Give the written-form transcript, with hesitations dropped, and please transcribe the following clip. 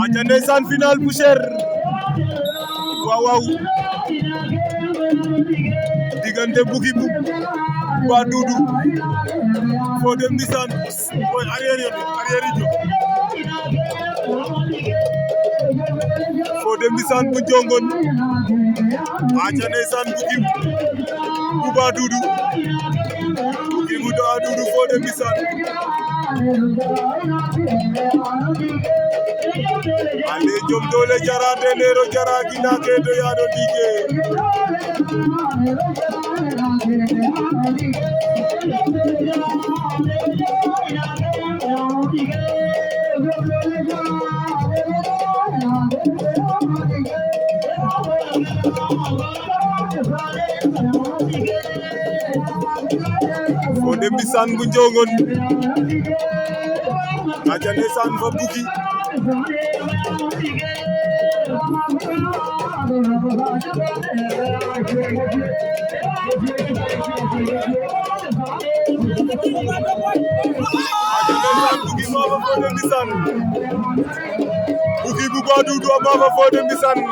aca ndeysaan final bu cher waaw waaw diggante Bouki bu ba Doudou Fodé Mbissane mooy arrière yi jóg Fodé Mbissane bu jongon aca ndeysaan Bouki bu ba Doudou Bouki bu ba Doudou Fodé Mbissane ale jom dole jara denero jara gina kedo yado dige Fodé Mbissane bu njongon aca ndeysaan fa Bouki Bouki mama Fodé Mbissane Bouki bu ba Doudou mama Fodé Mbissane